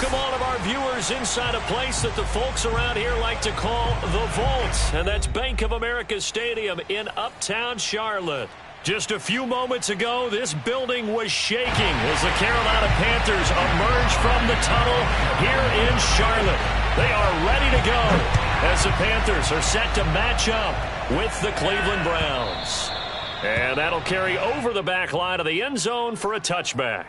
welcome all of our viewers inside a place that the folks around here like to call the Vault, and that's Bank of America Stadium in Uptown Charlotte. Just a few moments ago, this building was shaking as the Carolina Panthers emerge from the tunnel here in Charlotte. They are ready to go as the Panthers are set to match up with the Cleveland Browns. And that'll carry over the back line of the end zone for a touchback.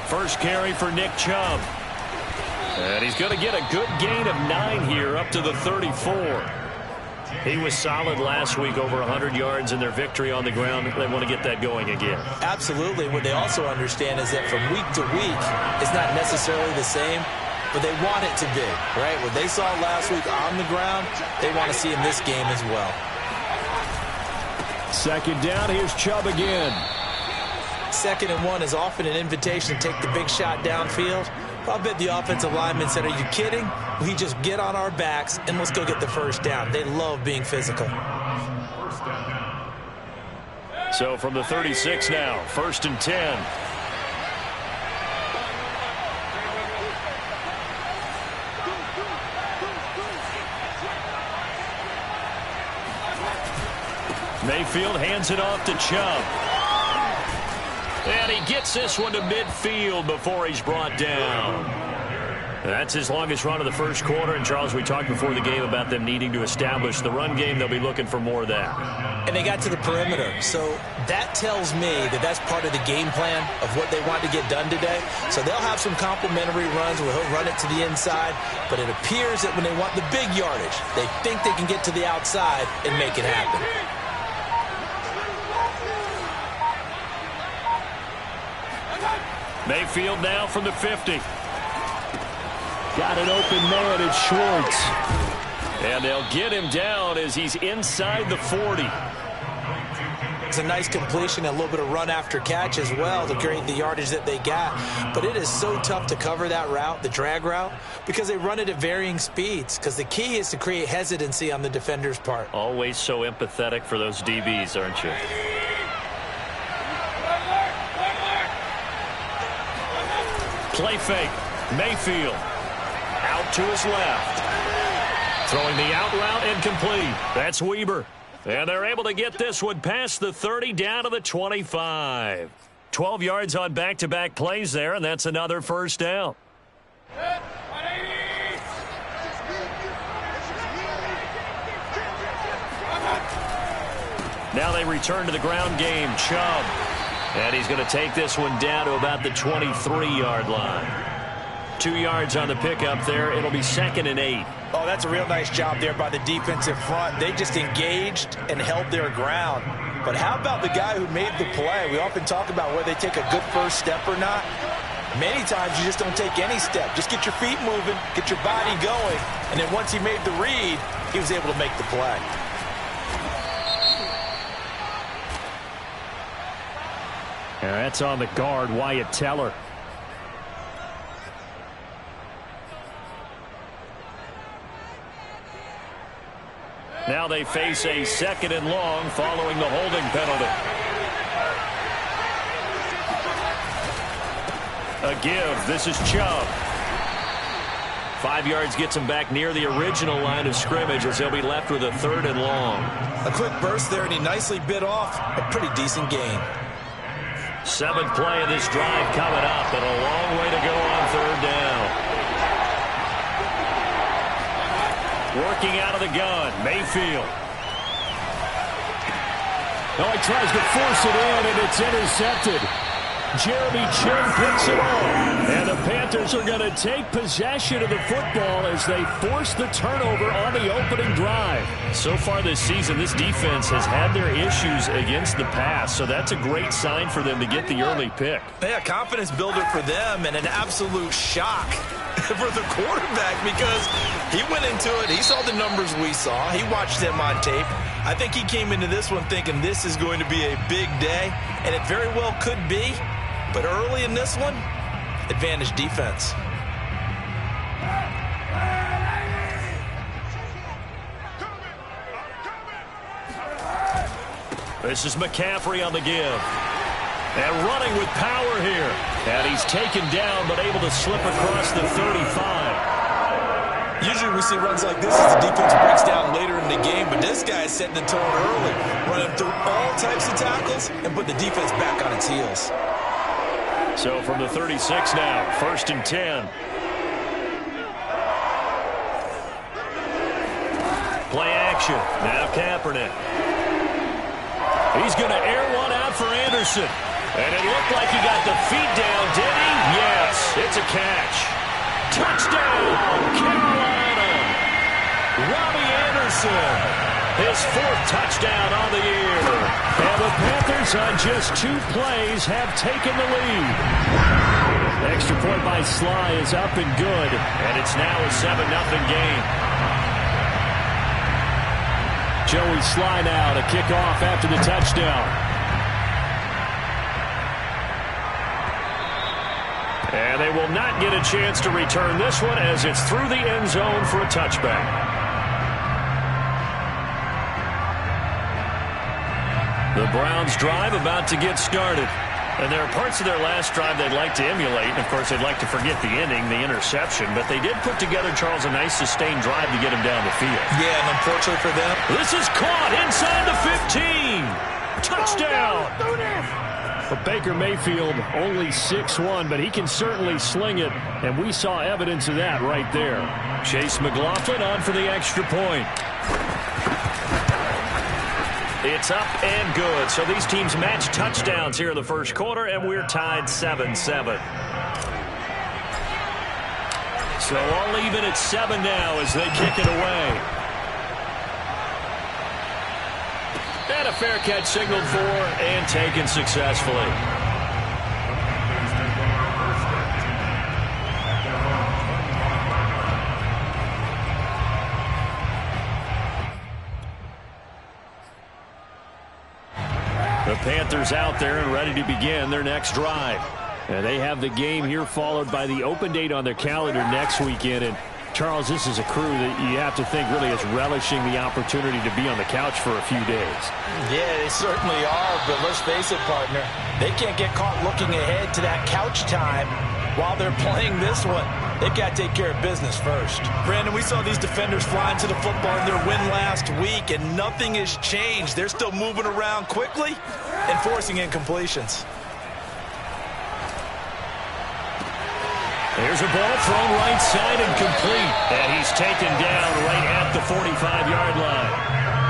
First carry for Nick Chubb. And he's going to get a good gain of 9 here up to the 34. He was solid last week, over 100 yards in their victory on the ground. They want to get that going again. Absolutely. What they also understand is that from week to week, it's not necessarily the same, but they want it to be, right? What they saw last week on the ground, they want to see in this game as well. Second down, here's Chubb again. 2nd and 1 is often an invitation to take the big shot downfield. I bet the offensive lineman said, are you kidding? We just get on our backs and let's go get the first down. They love being physical. So from the 36 now, 1st and 10. Mayfield hands it off to Chubb. And he gets this one to midfield before he's brought down. That's his longest run of the first quarter. And, Charles, we talked before the game about them needing to establish the run game. They'll be looking for more of that. And they got to the perimeter. So that tells me that that's part of the game plan of what they want to get done today. So they'll have some complementary runs where he'll run it to the inside. But it appears that when they want the big yardage, they think they can get to the outside and make it happen. Mayfield now from the 50. Got an open man, it's Schwartz. And they'll get him down as he's inside the 40. It's a nice completion, a little bit of run after catch as well to create the yardage that they got. But it is so tough to cover that route, the drag route, because they run it at varying speeds. Because the key is to create hesitancy on the defender's part. Always so empathetic for those DBs, aren't you? Play fake. Mayfield. Out to his left. Throwing the out route incomplete. That's Weber. And they're able to get this one past the 30 down to the 25. 12 yards on back-to-back plays there, and that's another first down. Now they return to the ground game. Chubb. And he's going to take this one down to about the 23-yard line. 2 yards on the pickup there. It'll be 2nd and 8. Oh, that's a real nice job there by the defensive front. They just engaged and held their ground. But how about the guy who made the play? We often talk about whether they take a good first step or not. Many times you just don't take any step. Just get your feet moving, get your body going, and then once he made the read, he was able to make the play. And that's on the guard, Wyatt Teller. Now they face a 2nd and long following the holding penalty. A give. This is Chubb. 5 yards gets him back near the original line of scrimmage as he'll be left with a 3rd and long. A quick burst there, and he nicely bit off a pretty decent gain. 7th play of this drive coming up, and a long way to go on 3rd down. Working out of the gun, Mayfield. Oh, he tries to force it in, and it's intercepted. Jeremy Chinn picks it up. And the Panthers are going to take possession of the football as they force the turnover on the opening drive. So far this season, this defense has had their issues against the pass, so that's a great sign for them to get the early pick. Yeah, confidence builder for them and an absolute shock for the quarterback because he went into it. He saw the numbers we saw. He watched them on tape. I think he came into this one thinking this is going to be a big day, and it very well could be. But early in this one, advantage defense. This is McCaffrey on the give. And running with power here. And he's taken down, but able to slip across the 35. Usually we see runs like this as the defense breaks down later in the game, but this guy is setting the tone early, running through all types of tackles and put the defense back on its heels. So from the 36 now, 1st and 10. Play action. Now Kaepernick. He's going to air one out for Anderson. And it looked like he got the feet down, did he? Yes, it's a catch. Touchdown, Carolina. Robbie Anderson, his 4th touchdown on the year. And the Panthers on just 2 plays have taken the lead. Extra point by Sly is up and good, and it's now a 7-0 game. Joey Sly now to kick off after the touchdown. And they will not get a chance to return this one as it's through the end zone for a touchback. The Browns drive about to get started. And there are parts of their last drive they'd like to emulate. And, of course, they'd like to forget the ending, the interception. But they did put together, Charles, a nice sustained drive to get him down the field. Yeah, and unfortunately for them, this is caught inside the 15. Touchdown. But Baker Mayfield only 6'1", but he can certainly sling it. And we saw evidence of that right there. Chase McLaughlin on for the extra point. It's up and good. So these teams match touchdowns here in the first quarter, and we're tied 7-7. So all even at 7 now as they kick it away. And a fair catch signaled for and taken successfully. The Panthers out there and ready to begin their next drive. And they have the game here followed by the open date on their calendar next weekend. And Charles, this is a crew that you have to think really is relishing the opportunity to be on the couch for a few days. Yeah, they certainly are, but let's face it, partner, they can't get caught looking ahead to that couch time while they're playing this one. They've got to take care of business first. Brandon, we saw these defenders flying to the football in their win last week, and nothing has changed. They're still moving around quickly and forcing incompletions. There's a ball thrown right side and complete. And he's taken down right at the 45-yard line.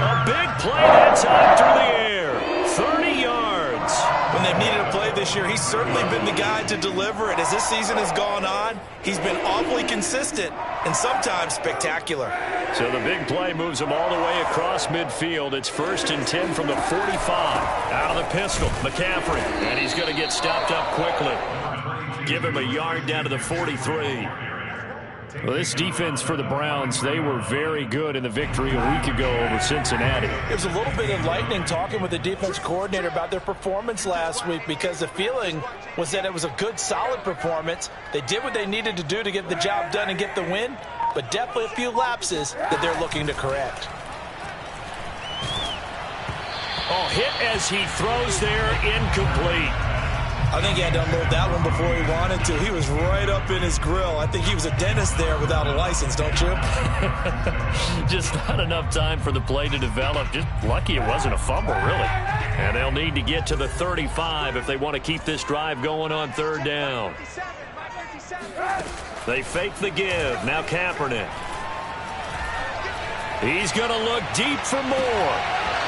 A big play that time through the air. 30 yards. When they've needed a play this year, he's certainly been the guy to deliver it. As this season has gone on, he's been awfully consistent and sometimes spectacular. So the big play moves him all the way across midfield. It's 1st and 10 from the 45. Out of the pistol, McCaffrey. And he's going to get stopped up quickly. Give him a yard down to the 43. Well, this defense for the Browns, they were very good in the victory a week ago over Cincinnati. It was a little bit enlightening talking with the defense coordinator about their performance last week because the feeling was that it was a good, solid performance. They did what they needed to do to get the job done and get the win, but definitely a few lapses that they're looking to correct. Oh, hit as he throws there, incomplete. I think he had to unload that one before he wanted to. He was right up in his grill. I think he was a dentist there without a license, don't you? Just not enough time for the play to develop. Just lucky it wasn't a fumble, really. And they'll need to get to the 35 if they want to keep this drive going on 3rd down. They fake the give. Now Kaepernick. He's going to look deep for more.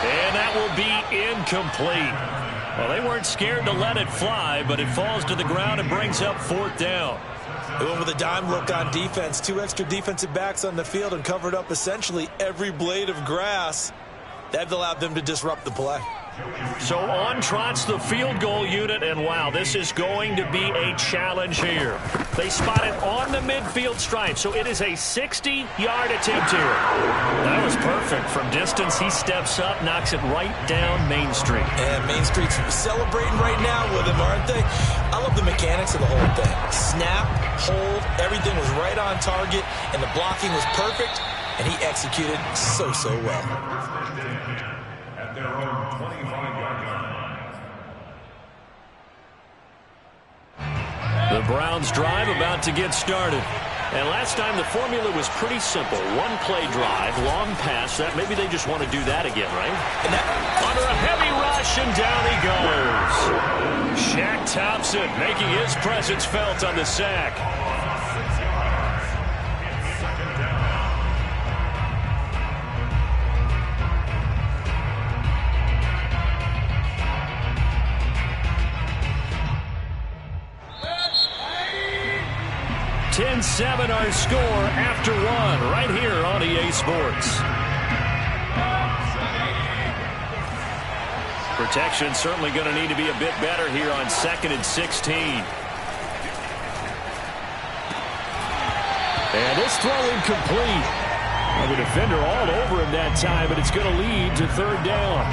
And that will be incomplete. Well, they weren't scared to let it fly, but it falls to the ground and brings up 4th down. They went with a dime look on defense. 2 extra defensive backs on the field and covered up essentially every blade of grass. That allowed them to disrupt the play. So on trots the field goal unit, and wow, this is going to be a challenge here. They spot it on the midfield stripe, so it is a 60-yard attempt here. That was perfect. From distance, he steps up, knocks it right down Main Street. And Main Street's celebrating right now with him, aren't they? I love the mechanics of the whole thing. Snap, hold, everything was right on target, and the blocking was perfect, and he executed so well. At their own 25-yard line. The Browns drive about to get started. And last time the formula was pretty simple. One play drive, long pass. That maybe they just want to do that again, right? And that, under a heavy rush, and down he goes. Shaq Thompson making his presence felt on the sack. $10-7 our score after one right here on EA Sports. Protection certainly going to need to be a bit better here on 2nd and 16. And this throw incomplete. Well, the defender all over him that time, but it's going to lead to 3rd down.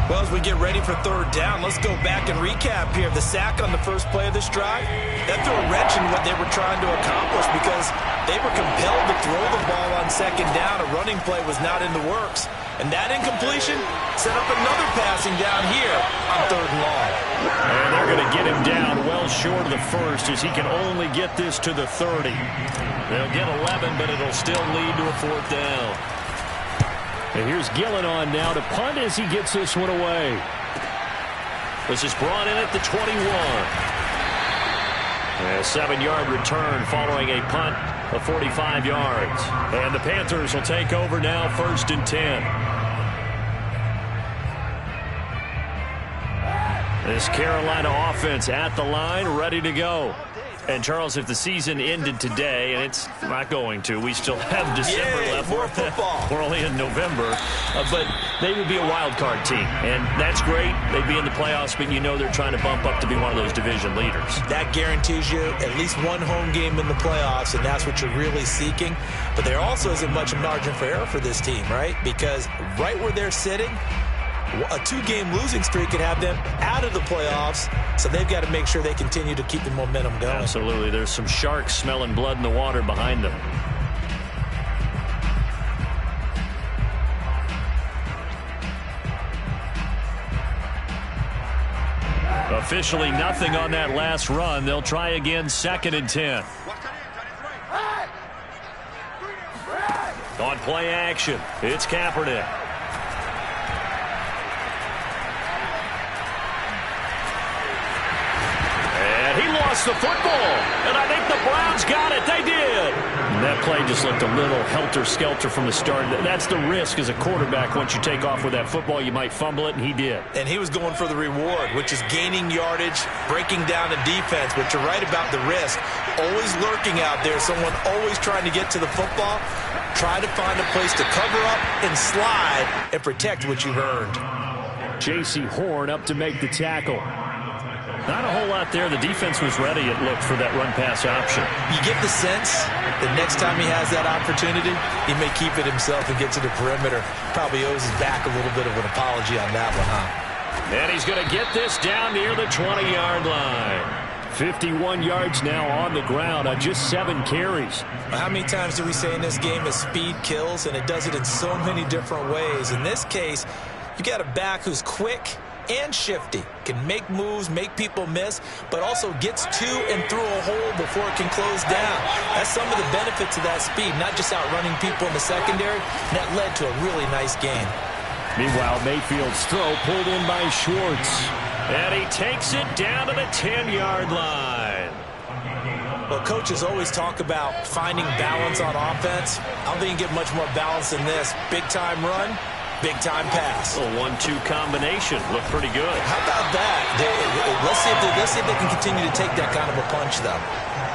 well, as we get ready for 3rd down, let's go back and recap here. The sack on the first play of this drive, that threw a wrench in what they were trying to accomplish because they were compelled to throw the ball on 2nd down. A running play was not in the works. And that incompletion set up another passing down here on 3rd and long. And they're going to get him down well short of the first as he can only get this to the 30. They'll get 11, but it'll still lead to a 4th down. And here's Gillen on now to punt as he gets this one away. This is brought in at the 21. A 7-yard return following a punt of 45 yards. And the Panthers will take over now, 1st and 10. This Carolina offense at the line, ready to go. And, Charles, if the season ended today, and it's not going to, we still have December left. More football. We're only in November. But they would be a wild card team. And that's great. They'd be in the playoffs, but you know they're trying to bump up to be one of those division leaders. That guarantees you at least one home game in the playoffs, and that's what you're really seeking. But there also isn't much margin for error for this team, right? Because right where they're sitting, a 2-game losing streak could have them out of the playoffs, so they've got to make sure they continue to keep the momentum going. Absolutely. There's some sharks smelling blood in the water behind them. Officially nothing on that last run. They'll try again, 2nd and 10. On play action, it's Kaepernick. The football, and I think the Browns got it. They did. And that play just looked a little helter-skelter from the start. That's the risk as a quarterback. Once you take off with that football, you might fumble it, and he did. And he was going for the reward, which is gaining yardage, breaking down the defense. But you're right about the risk. Always lurking out there, someone always trying to get to the football. Try to find a place to cover up and slide and protect what you've earned. J.C. Horn up to make the tackle. Not a whole lot there. The defense was ready, it looked, for that run-pass option. You get the sense that next time he has that opportunity, he may keep it himself and get to the perimeter. Probably owes his back a little bit of an apology on that one, huh? And he's going to get this down near the 20-yard line. 51 yards now on the ground on just 7 carries. How many times do we say in this game that speed kills, and it does it in so many different ways? In this case, you got a back who's quick and shifty, can make moves, make people miss, but also gets to and through a hole before it can close down. That's some of the benefits of that speed, not just outrunning people in the secondary. That led to a really nice game. Meanwhile, Mayfield's throw pulled in by Schwartz. And he takes it down to the 10-yard line. Well, coaches always talk about finding balance on offense. I don't think you get much more balance than this. Big-time run, big-time pass. A 1-2 combination. Looked pretty good. How about that? Let's see if they can continue to take that kind of a punch, though.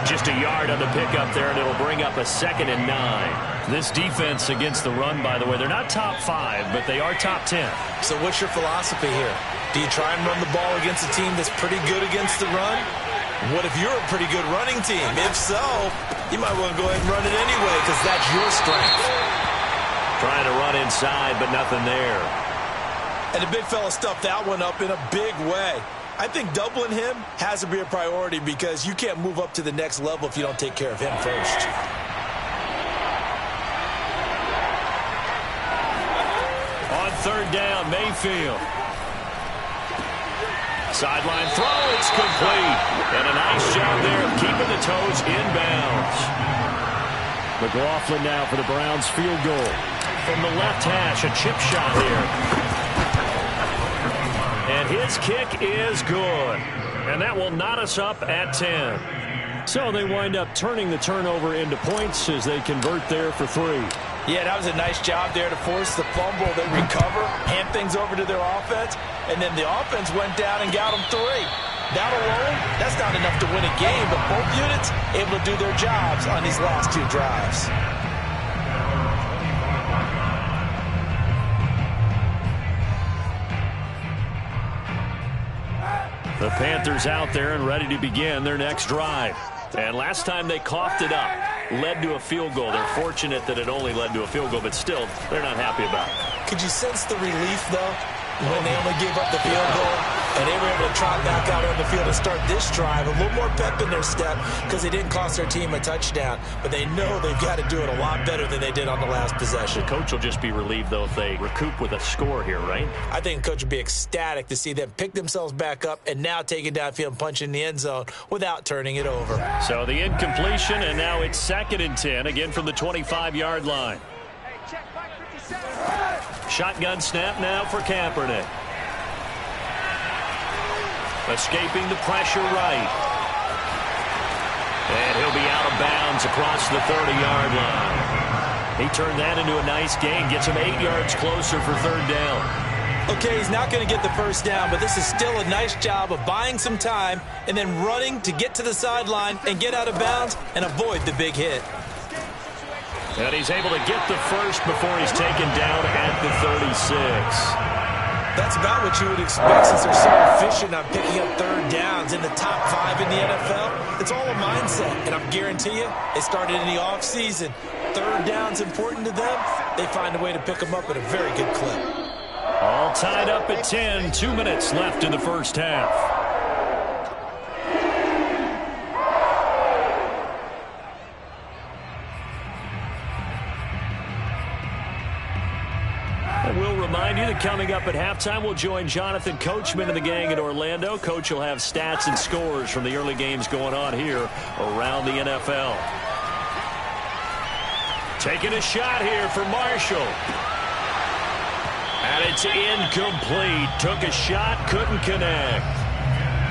Just a yard on the pickup there, and it'll bring up a 2nd and 9. This defense against the run, by the way, they're not top 5, but they are top 10. So what's your philosophy here? Do you try and run the ball against a team that's pretty good against the run? What if you're a pretty good running team? If so, you might want to go ahead and run it anyway because that's your strength. Trying to run inside, but nothing there. And the big fella stuffed that one up in a big way. I think doubling him has to be a priority because you can't move up to the next level if you don't take care of him first. On 3rd down, Mayfield. Sideline throw, it's complete. And a nice job there of keeping the toes inbounds. McLaughlin now for the Browns field goal. From the left hash, a chip shot here. And his kick is good. And that will knot us up at 10. So they wind up turning the turnover into points as they convert there for 3. Yeah, that was a nice job there to force the fumble. They recover, hand things over to their offense, and then the offense went down and got them 3. That alone, that's not enough to win a game, but both units able to do their jobs on these last 2 drives. The Panthers out there and ready to begin their next drive. And last time they coughed it up, led to a field goal. They're fortunate that it only led to a field goal, but still, they're not happy about it. Could you sense the relief, though, when they only gave up the field goal and they were able to trot back out on the field and start this drive? A little more pep in their step because they didn't cost their team a touchdown, but they know they've got to do it a lot better than they did on the last possession. The coach will just be relieved, though, if they recoup with a score here, right? I think the coach would be ecstatic to see them pick themselves back up and now take it downfield and punch in the end zone without turning it over. So the incompletion, and now it's 2nd and 10, again from the 25-yard line. Shotgun snap now for Kaepernick. Escaping the pressure right. And he'll be out of bounds across the 30-yard line. He turned that into a nice gain, gets him 8 yards closer for 3rd down. Okay, he's not going to get the first down, but this is still a nice job of buying some time and then running to get to the sideline and get out of bounds and avoid the big hit. And he's able to get the first before he's taken down at the 36. That's about what you would expect since they're so efficient on picking up 3rd downs in the top 5 in the NFL. It's all a mindset, and I guarantee you, it started in the offseason. 3rd down's important to them. They find a way to pick them up at a very good clip. All tied up at 10, 2 minutes left in the first half. We'll remind you that coming up at halftime, we'll join Jonathan Coachman and the gang in Orlando. Coach will have stats and scores from the early games going on here around the NFL. Taking a shot here for Marshall. And it's incomplete. Took a shot, couldn't connect.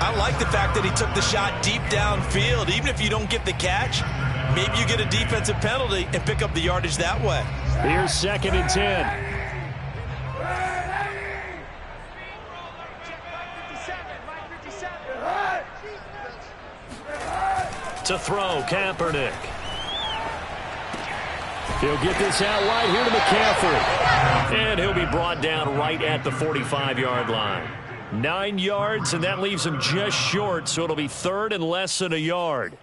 I like the fact that he took the shot deep downfield. Even if you don't get the catch, maybe you get a defensive penalty and pick up the yardage that way. Here's 2nd and 10. To throw, Kaepernick. He'll get this out wide here to McCaffrey. And he'll be brought down right at the 45-yard line. 9 yards, and that leaves him just short, so it'll be 3rd and less than a yard.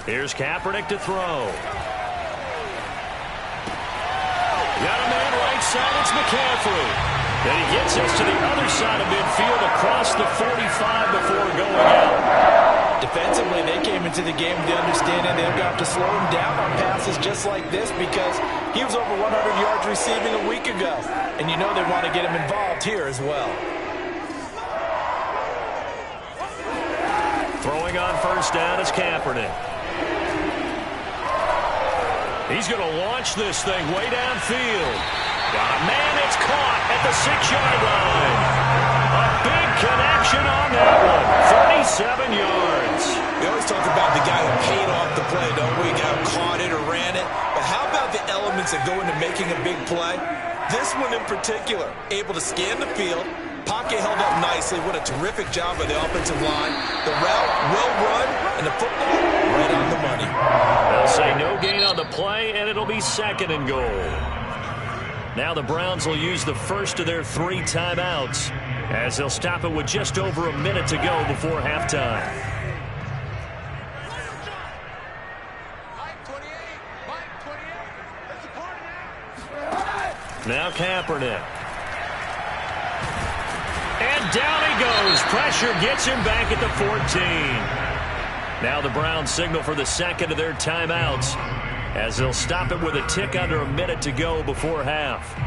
Here's Kaepernick to throw. Got a man right side, it's McCaffrey. And he gets us to the other side of midfield across the 45 before going out. Defensively, they came into the game with the understanding they've got to slow him down on passes just like this because he was over 100 yards receiving a week ago. And you know they want to get him involved here as well. Throwing on first down is Kaepernick. He's going to launch this thing way downfield. Got a man that's caught at the 6-yard line. A big connection on that one. 37 yards. We always talk about the guy who paid off the play, don't we? The guy who caught it or ran it. But how about the elements that go into making a big play? This one in particular, able to scan the field. Pocket held up nicely. What a terrific job by the offensive line. The route, well run, and the football right on the money. They'll say no gain on the play, and it'll be 2nd and goal. Now the Browns will use the first of their 3 timeouts as they'll stop it with just over a minute to go before halftime. Now Kaepernick. And down he goes. Pressure gets him back at the 14. Now the Browns signal for the 2nd of their timeouts as they'll stop it with a tick under a minute to go before half.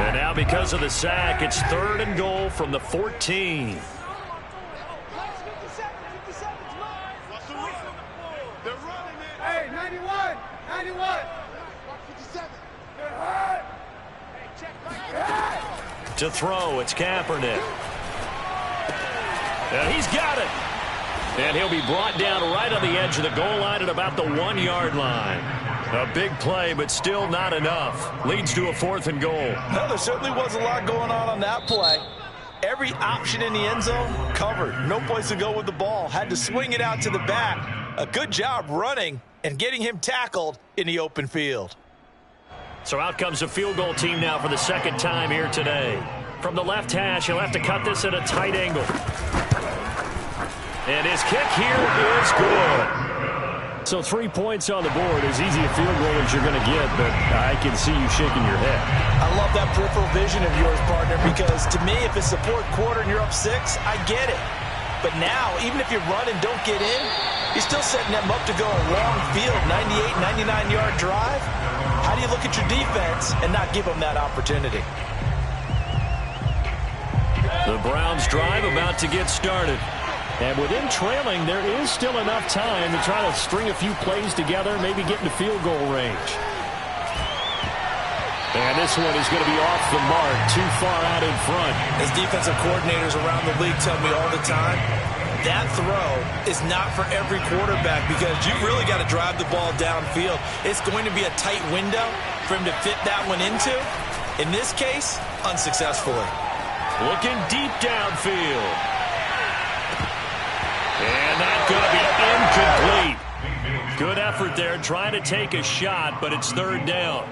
And now because of the sack, it's 3rd and goal from the 14. Hey, 91! 91! To throw, it's Kaepernick. And he's got it. And he'll be brought down right on the edge of the goal line at about the 1-yard line. A big play, but still not enough. Leads to a 4th and goal. No, there certainly was a lot going on that play. Every option in the end zone covered. No place to go with the ball. Had to swing it out to the back. A good job running and getting him tackled in the open field. So out comes the field goal team now for the 2nd time here today. From the left hash, he'll have to cut this at a tight angle. And his kick here is good. So 3 points on the board, as easy a field goal as you're going to get, but I can see you shaking your head. I love that peripheral vision of yours, partner, because to me, if it's the 4th quarter and you're up 6, I get it. But now, even if you run and don't get in, you're still setting them up to go a long field, 98, 99-yard drive. How do you look at your defense and not give them that opportunity? The Browns drive about to get started. And within trailing, there is still enough time to try to string a few plays together, maybe get into field goal range. And this one is going to be off the mark, too far out in front. As defensive coordinators around the league tell me all the time, that throw is not for every quarterback because you really got to drive the ball downfield. It's going to be a tight window for him to fit that one into. In this case, unsuccessfully. Looking deep downfield. And that's going to be incomplete. Good effort there trying to take a shot, but it's 3rd down.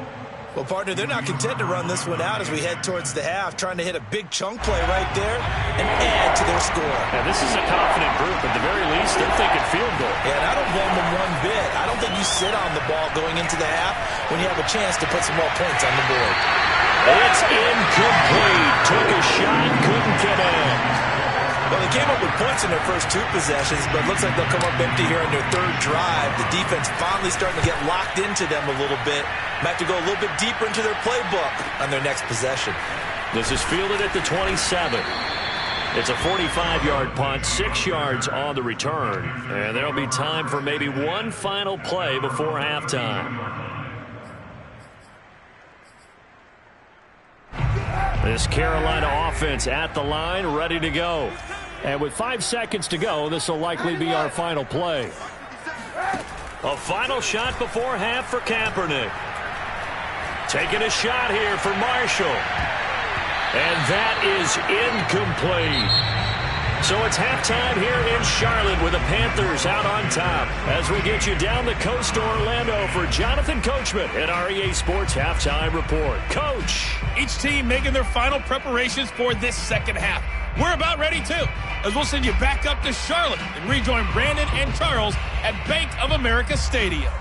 Well, partner, they're not content to run this one out as we head towards the half, trying to hit a big chunk play right there and add to their score. And this is a confident group. At the very least, they're thinking field goal. Yeah, and I don't blame them one bit. I don't think you sit on the ball going into the half when you have a chance to put some more points on the board. It's incomplete. Took a shot, couldn't get in. Well, they came up with points in their first 2 possessions, but it looks like they'll come up empty here on their 3rd drive. The defense finally starting to get locked into them a little bit. Might have to go a little bit deeper into their playbook on their next possession. This is fielded at the 27. It's a 45-yard punt, 6 yards on the return. And there'll be time for maybe one final play before halftime. This Carolina offense at the line, ready to go. And with 5 seconds to go, this will likely be our final play. A final shot before half for Kaepernick. Taking a shot here for Marshall. And that is incomplete. So it's halftime here in Charlotte with the Panthers out on top. As we get you down the coast to Orlando for Jonathan Coachman at our EA Sports Halftime Report. Coach. Each team making their final preparations for this 2nd half. We're about ready, too, as we'll send you back up to Charlotte and rejoin Brandon and Charles at Bank of America Stadium.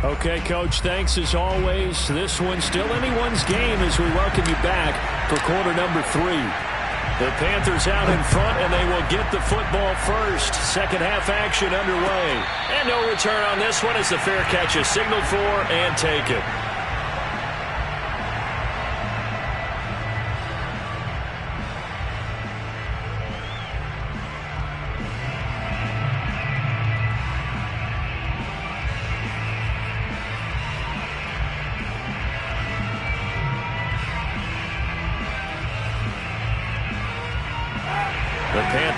Okay, Coach, thanks as always. This one's still anyone's game as we welcome you back for quarter number 3. The Panthers out in front, and they will get the football first. 2nd half action underway. And no return on this one as the fair catch is signaled for and taken.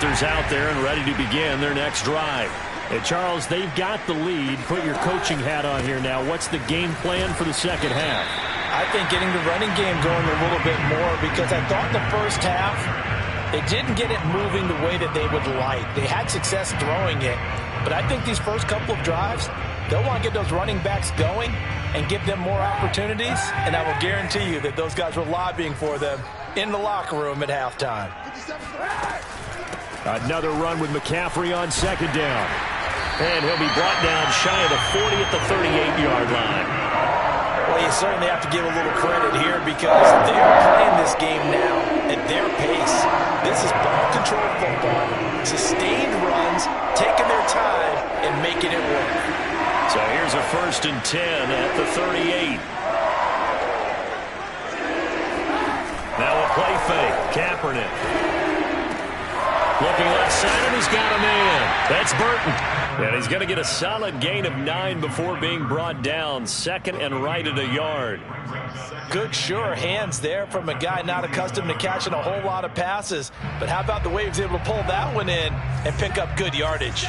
Panthers out there and ready to begin their next drive. Hey, Charles, they've got the lead. Put your coaching hat on here now. What's the game plan for the second half? I think getting the running game going a little bit more, because I thought the first half they didn't get it moving the way that they would like. They had success throwing it, but I think these first couple of drives, they'll want to get those running backs going and give them more opportunities, and I will guarantee you that those guys were lobbying for them in the locker room at halftime. Another run with McCaffrey on second down. And he'll be brought down shy of the 40 at the 38-yard line. Well, you certainly have to give a little credit here because they're playing this game now at their pace. This is ball control football, sustained runs, taking their time and making it work. So here's a 1st and 10 at the 38. Now a play fake. Kaepernick. Looking left side, and he's got a man. That's Burton. And he's going to get a solid gain of 9 before being brought down. 2nd and right at a yard. Good, sure hands there from a guy not accustomed to catching a whole lot of passes. But how about the way he was able to pull that one in and pick up good yardage?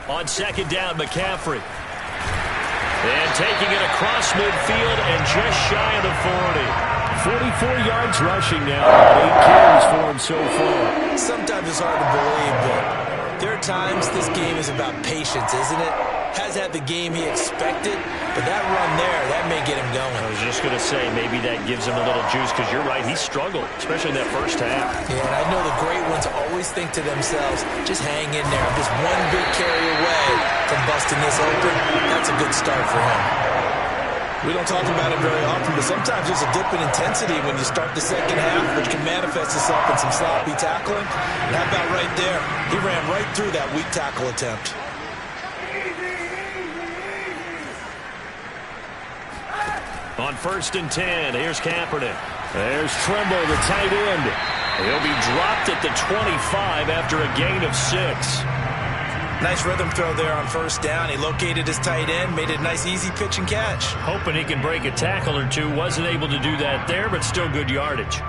On second down, McCaffrey. And taking it across midfield and just shy of the 40. 44 yards rushing now. 8 carries for him so far. Sometimes it's hard to believe, but there are times this game is about patience, isn't it? Has had the game he expected, but that run there, that may get him going. I was just going to say, maybe that gives him a little juice, because you're right, he struggled, especially in that first half. Yeah, and I know the great ones always think to themselves, just hang in there. I'm just one big carry away from busting this open. That's a good start for him. We don't talk about it very often, but sometimes there's a dip in intensity when you start the second half, which can manifest itself in some sloppy tackling. And how about right there? He ran right through that weak tackle attempt. On 1st and 10, here's Kaepernick. There's Tremble, the tight end. He'll be dropped at the 25 after a gain of 6. Nice rhythm throw there on 1st down. He located his tight end, made it a nice easy pitch and catch. Hoping he can break a tackle or two. Wasn't able to do that there, but still good yardage.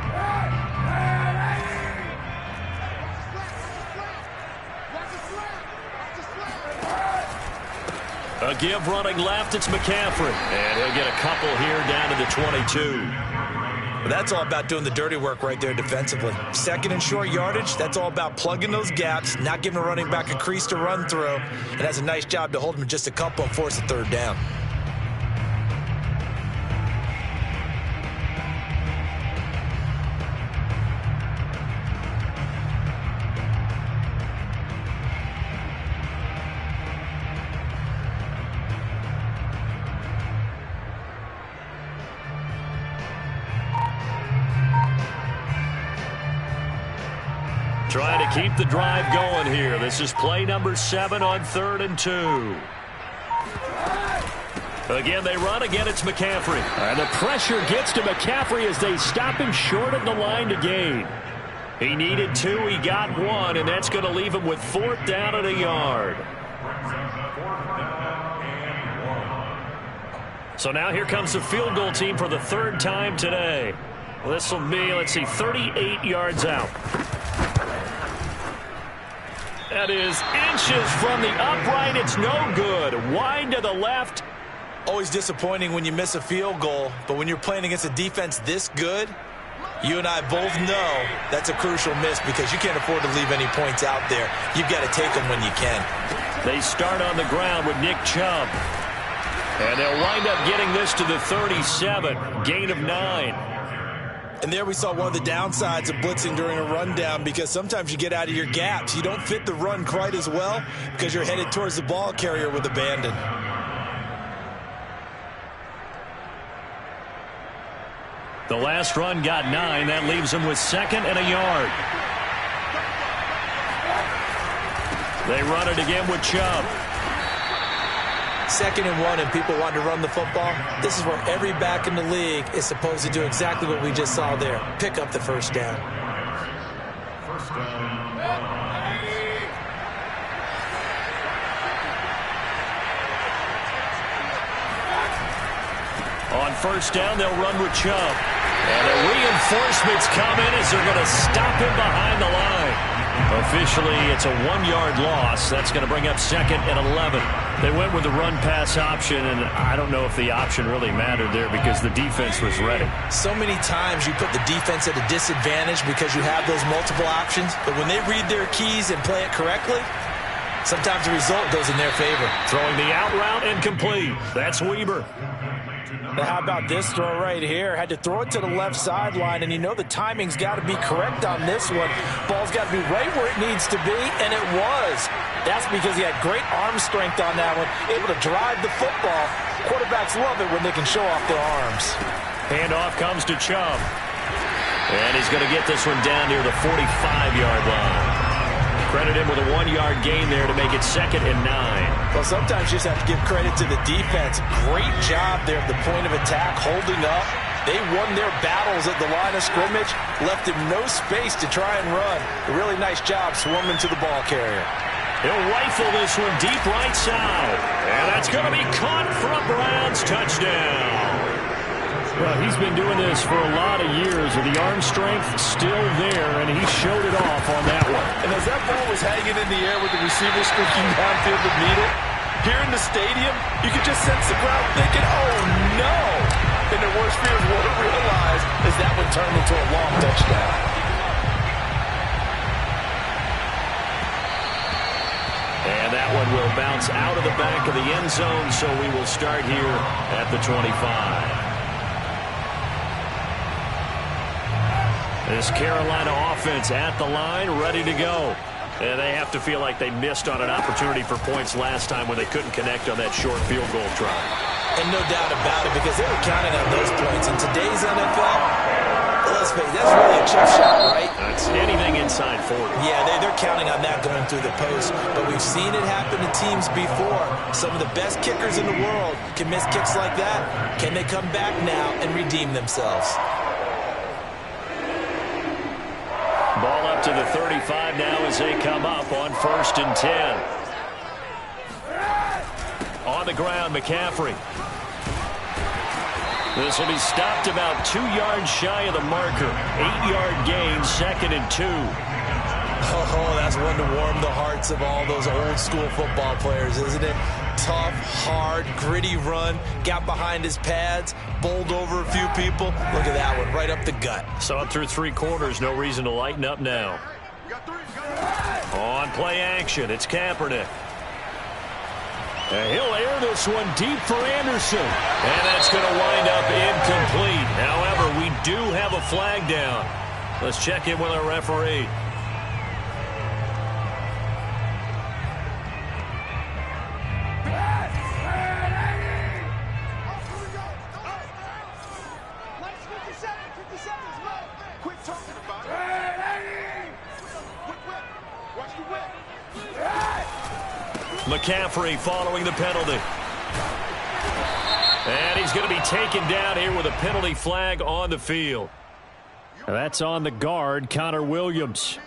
A give running left, it's McCaffrey. And he'll get a couple here down to the 22. Well, that's all about doing the dirty work right there defensively. 2nd and short yardage, that's all about plugging those gaps, not giving a running back a crease to run through. It has a nice job to hold him just a couple and force a 3rd down. Trying to keep the drive going here. This is play number 7 on 3rd and 2. Again, they run. Again, it's McCaffrey. And the pressure gets to McCaffrey as they stop him short at the line to gain. He needed 2. He got 1, and that's going to leave him with 4th down and a yard. So now here comes the field goal team for the 3rd time today. Well, this will be, let's see, 38 yards out. That is inches from the upright. It's no good. Wide to the left. Always disappointing when you miss a field goal, but when you're playing against a defense this good, you and I both know that's a crucial miss because you can't afford to leave any points out there. You've got to take them when you can. They start on the ground with Nick Chubb. And they'll wind up getting this to the 37. Gain of 9. And there we saw one of the downsides of blitzing during a rundown because sometimes you get out of your gaps. You don't fit the run quite as well because you're headed towards the ball carrier with abandon. The last run got 9. That leaves him with 2nd and a yard. They run it again with Chubb. 2nd and 1 and people want to run the football. This is where every back in the league is supposed to do exactly what we just saw there. Pick up the 1st down. 1st down. On 1st down, they'll run with Chubb. And the reinforcements come in as they're going to stop him behind the line. Officially, it's a 1-yard loss. That's going to bring up 2nd and 11. They went with the run-pass option, and I don't know if the option really mattered there because the defense was ready. So many times you put the defense at a disadvantage because you have those multiple options, but when they read their keys and play it correctly, sometimes the result goes in their favor. Throwing the out route and complete. That's Weber. Now how about this throw right here? Had to throw it to the left sideline, and you know the timing's got to be correct on this one. Ball's got to be right where it needs to be, and it was. That's because he had great arm strength on that one, able to drive the football. Quarterbacks love it when they can show off their arms. Handoff comes to Chubb. And he's going to get this one down near the 45-yard line. Credit him with a 1-yard gain there to make it 2nd and 9. Well, sometimes you just have to give credit to the defense. Great job there at the point of attack, holding up. They won their battles at the line of scrimmage, left him no space to try and run. A really nice job swarming to the ball carrier. He'll rifle this one deep right side. And that's going to be caught for a Browns touchdown. Well, he's been doing this for a lot of years, with the arm strength still there, and he showed it off on that one. And as that ball was hanging in the air with the receiver streaking downfield to meet it, here in the stadium, you could just sense the crowd thinking, oh, no! And their worst fears won't realize as that one turned into a long touchdown. And that one will bounce out of the back of the end zone, so we will start here at the 25. This Carolina offense at the line, ready to go. And they have to feel like they missed on an opportunity for points last time when they couldn't connect on that short field goal try. And no doubt about it, because they were counting on those points. In today's NFL, let's face it, that's really a chip shot, right? That's anything inside 40. Yeah, they're counting on that going through the post. But we've seen it happen to teams before. Some of the best kickers in the world can miss kicks like that. Can they come back now and redeem themselves? Ball up to the 35 now as they come up on 1st and 10. On the ground, McCaffrey. This will be stopped about 2 yards shy of the marker. 8-yard gain, 2nd and 2. Oh, that's one to warm the hearts of all those old-school football players, isn't it? Tough, hard, gritty run, got behind his pads, bowled over a few people. Look at that one, right up the gut. Saw it through 3 quarters, no reason to lighten up now. On play action, it's Kaepernick. And he'll air this one deep for Anderson. And that's going to wind up incomplete. However, we do have a flag down. Let's check in with our referee. McCaffrey following the penalty. And he's going to be taken down here with a penalty flag on the field. That's on the guard, Connor Williams.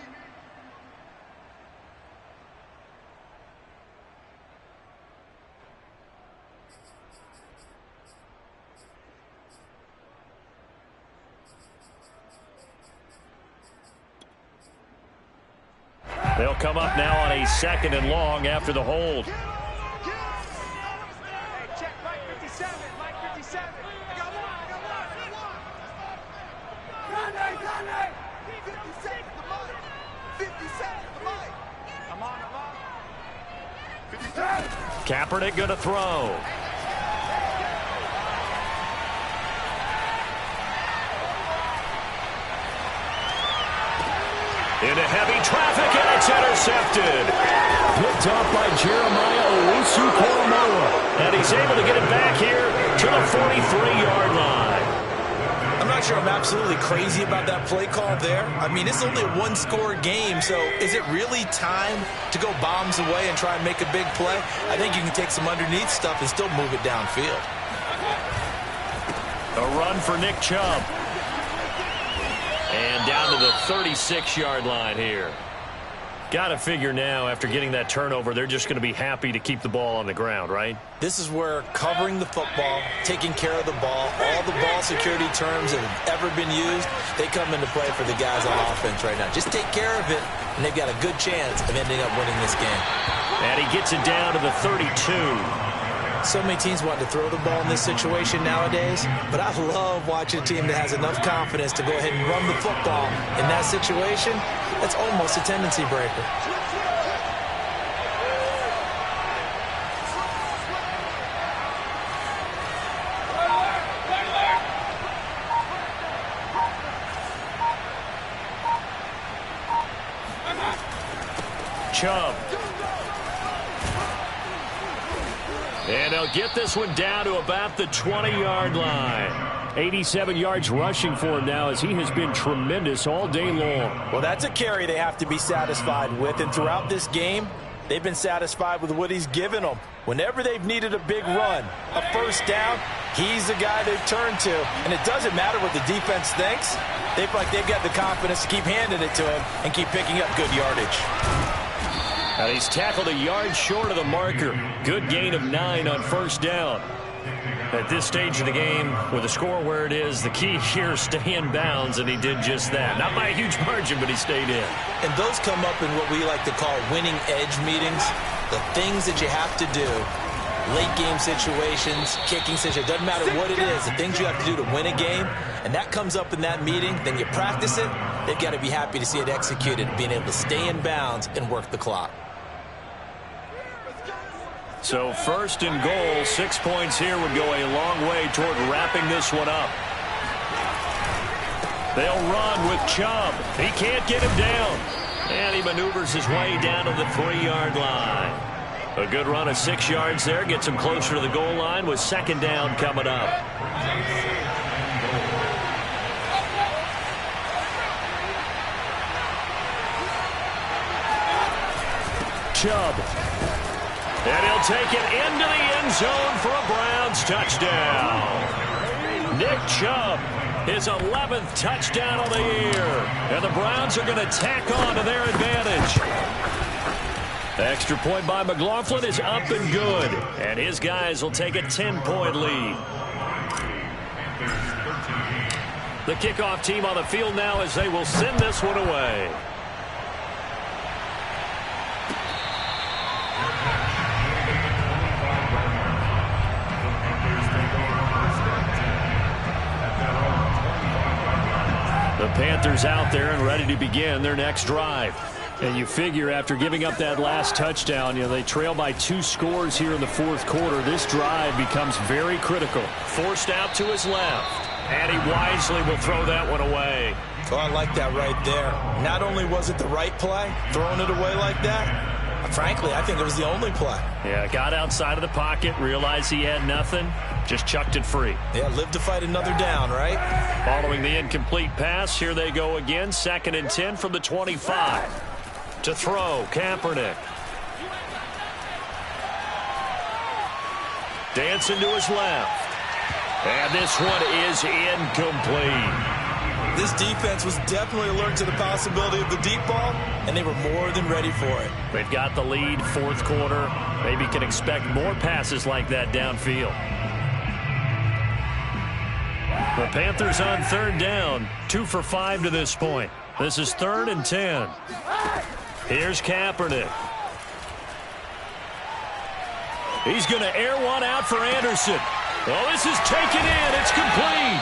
They'll come up now on a 2nd and long after the hold. Hey, check Mike 57. Mike 57. I got one. 57 the mic. 57 the mic. I'm on. 57. Kaepernick going to throw. Into heavy traffic, and it's intercepted. Picked off by Jeremiah Owusu-Koramoah. And he's able to get it back here to the 43-yard line. I'm not sure I'm absolutely crazy about that play call there. I mean, it's only a 1-score game, so is it really time to go bombs away and try and make a big play? I think you can take some underneath stuff and still move it downfield. A run for Nick Chubb. And down to the 36-yard line here. Got to figure now, after getting that turnover, they're just going to be happy to keep the ball on the ground, right? This is where covering the football, taking care of the ball, all the ball security terms that have ever been used, they come into play for the guys on offense right now. Just take care of it, and they've got a good chance of ending up winning this game. And he gets it down to the 32. So many teams want to throw the ball in this situation nowadays, but I love watching a team that has enough confidence to go ahead and run the football in that situation. That's almost a tendency breaker. Chubb. And he'll get this one down to about the 20-yard line. 87 yards rushing for him now, as he has been tremendous all day long. Well, that's a carry they have to be satisfied with, and throughout this game, they've been satisfied with what he's given them. Whenever they've needed a big run, a first down, he's the guy they've turned to. And it doesn't matter what the defense thinks. They feel like they've got the confidence to keep handing it to him and keep picking up good yardage. And he's tackled a yard short of the marker. Good gain of 9 on first down. At this stage of the game, with the score where it is, the key here is stay in bounds, and he did just that. Not by a huge margin, but he stayed in. And those come up in what we like to call winning edge meetings. The things that you have to do, late game situations, kicking situations, doesn't matter what it is, the things you have to do to win a game, and that comes up in that meeting, then you practice it, they've got to be happy to see it executed, being able to stay in bounds and work the clock. So first and goal, 6 points here would go a long way toward wrapping this one up. They'll run with Chubb. He can't get him down. And he maneuvers his way down to the 3-yard line. A good run of 6 yards there gets him closer to the goal line with second down coming up. Chubb. And he'll take it into the end zone for a Browns touchdown. Nick Chubb, his 11th touchdown of the year. And the Browns are going to tack on to their advantage. The extra point by McLaughlin is up and good. And his guys will take a 10-point lead. The kickoff team on the field now as they will send this one away. The Panthers out there and ready to begin their next drive. And you figure after giving up that last touchdown, they trail by 2 scores here in the fourth quarter. This drive becomes very critical. Forced out to his left. And he wisely will throw that one away. Oh, I like that right there. Not only was it the right play, throwing it away like that, frankly, I think it was the only play. Yeah, got outside of the pocket, realized he had nothing, just chucked it free. Yeah, live to fight another down, right? Following the incomplete pass, here they go again. 2nd and 10 from the 25. To throw, Kaepernick. Dancing to his left. And this one is incomplete. This defense was definitely alert to the possibility of the deep ball, and they were more than ready for it. They've got the lead, fourth quarter. Maybe can expect more passes like that downfield. The Panthers on third down, 2 for 5 to this point. This is 3rd and 10. Here's Kaepernick. He's going to air one out for Anderson. Oh, this is taken in. It's complete.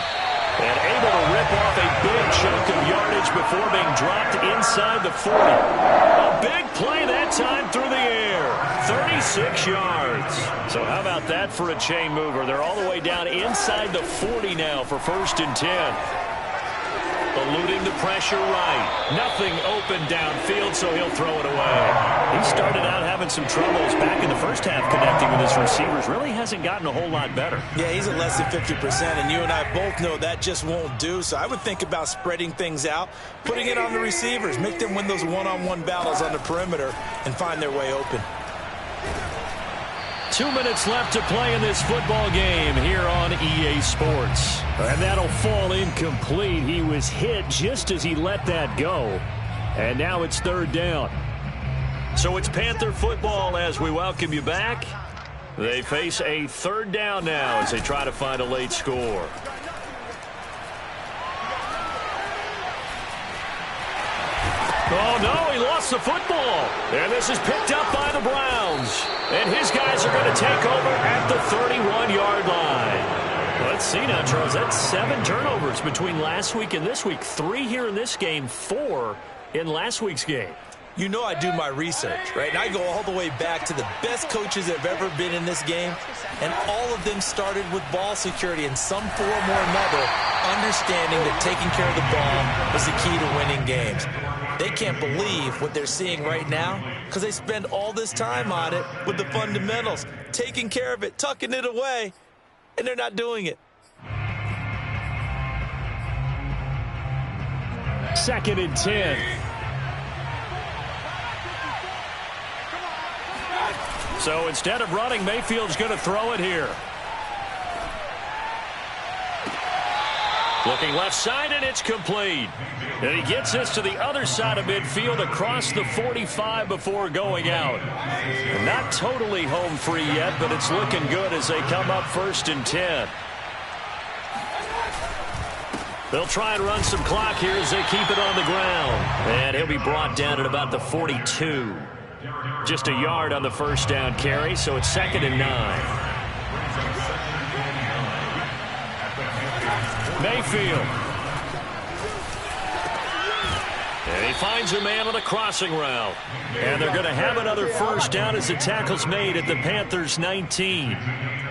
And able to rip off a big chunk of yardage before being dropped inside the 40. A big play that time through the air. 36 yards. So how about that for a chain mover? They're all the way down inside the 40 now for 1st and 10. Eluding the pressure right. Nothing open downfield, so he'll throw it away. He started out having some troubles back in the first half connecting with his receivers. Really hasn't gotten a whole lot better. Yeah, he's at less than 50%, and you and I both know that just won't do. So I would think about spreading things out, putting it on the receivers, make them win those one-on-one battles on the perimeter, and find their way open. 2 minutes left to play in this football game here on EA Sports. And that'll fall incomplete. He was hit just as he let that go. And now it's 3rd down. So it's Panther football as we welcome you back. They face a third down now as they try to find a late score. Oh, no, he lost the football. And this is picked up by the Browns. And his guys are going to take over at the 31-yard line. Let's see now, Charles. That's 7 turnovers between last week and this week. 3 here in this game, 4 in last week's game. You know I do my research, right? And I go all the way back to the best coaches that have ever been in this game, and all of them started with ball security in some form or another, understanding that taking care of the ball was the key to winning games. They can't believe what they're seeing right now because they spend all this time on it with the fundamentals, taking care of it, tucking it away, and they're not doing it. 2nd and 10. So instead of running, Mayfield's going to throw it here. Looking left side, and it's complete. And he gets this to the other side of midfield across the 45 before going out. Not totally home free yet, but it's looking good as they come up 1st and 10. They'll try and run some clock here as they keep it on the ground. And he'll be brought down at about the 42. Just a yard on the first down carry, so it's 2nd and 9. Mayfield. And he finds a man on a crossing route. And they're going to have another first down as the tackle's made at the Panthers' 19.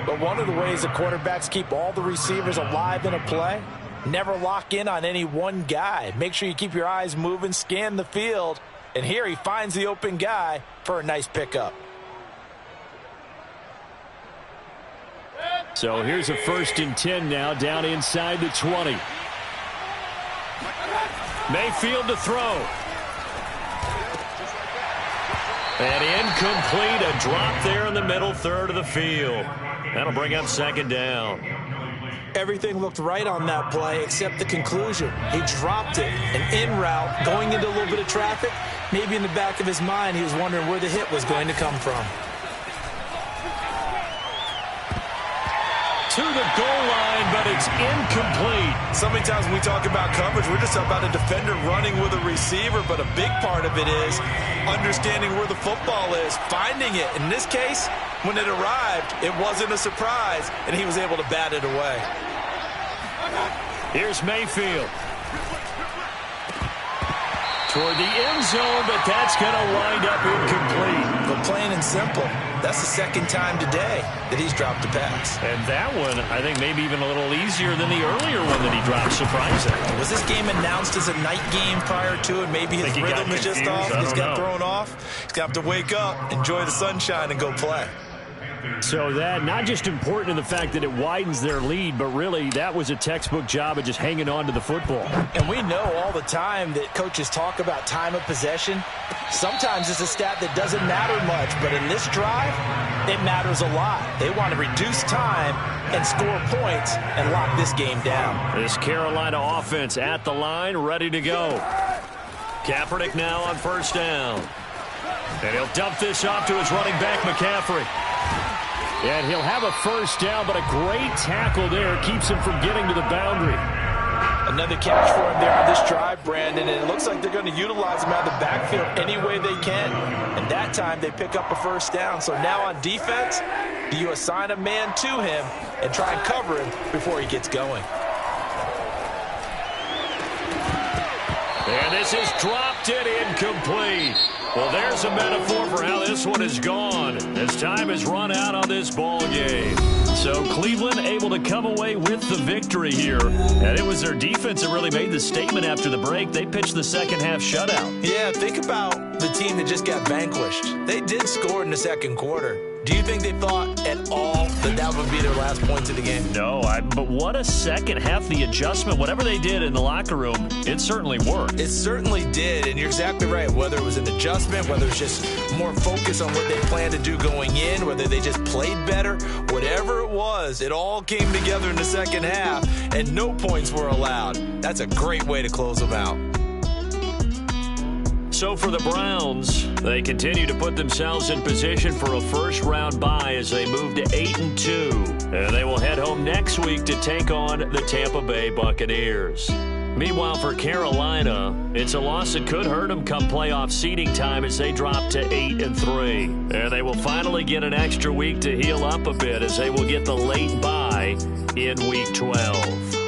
But one of the ways the quarterbacks keep all the receivers alive in a play, never lock in on any one guy. Make sure you keep your eyes moving, scan the field. And here he finds the open guy for a nice pickup. So here's a 1st and 10 now, down inside the 20. Mayfield to throw. And incomplete, a drop there in the middle third of the field. That'll bring up 2nd down. Everything looked right on that play except the conclusion. He dropped it, and en route, going into a little bit of traffic, maybe in the back of his mind, he was wondering where the hit was going to come from. To the goal line, but it's incomplete. So many times when we talk about coverage, we're just about a defender running with a receiver, but a big part of it is understanding where the football is, finding it. In this case, when it arrived, it wasn't a surprise, and he was able to bat it away. Here's Mayfield. Toward the end zone, but that's going to wind up incomplete. But plain and simple, that's the 2nd time today that he's dropped a pass. And that one, I think, maybe even a little easier than the earlier one that he dropped, surprisingly. Was this game announced as a night game prior to it? Maybe his rhythm is just off. He's got thrown off. He's going to have to wake up, enjoy the sunshine, and go play. So that, not just important in the fact that it widens their lead, but really that was a textbook job of just hanging on to the football. And we know all the time that coaches talk about time of possession. Sometimes it's a stat that doesn't matter much, but in this drive, it matters a lot. They want to reduce time and score points and lock this game down. This Carolina offense at the line, ready to go. Kaepernick now on 1st down. And he'll dump this off to his running back, McCaffrey. And he'll have a first down, but a great tackle there keeps him from getting to the boundary. Another catch for him there on this drive, Brandon, and it looks like they're going to utilize him out of the backfield any way they can. And that time they pick up a first down. So now on defense, do you assign a man to him and try and cover him before he gets going? And this is dropped and incomplete. Well, there's a metaphor for how this one is gone as time has run out on this ball game. So Cleveland able to come away with the victory here. And it was their defense that really made the statement after the break. They pitched the second half shutout. Yeah, think about the team that just got vanquished. They did score in the second quarter. Do you think they thought at all that that would be their last points of the game? No, but what a second half. The adjustment, whatever they did in the locker room, it certainly worked. It certainly did, and you're exactly right. Whether it was an adjustment, whether it's just more focus on what they planned to do going in, whether they just played better, whatever it was, it all came together in the second half, and no points were allowed. That's a great way to close them out. so for the Browns, they continue to put themselves in position for a first-round bye as they move to 8-2. And they will head home next week to take on the Tampa Bay Buccaneers. Meanwhile, for Carolina, it's a loss that could hurt them come playoff seeding time as they drop to 8-3. And they will finally get an extra week to heal up a bit as they will get the late bye in Week 12.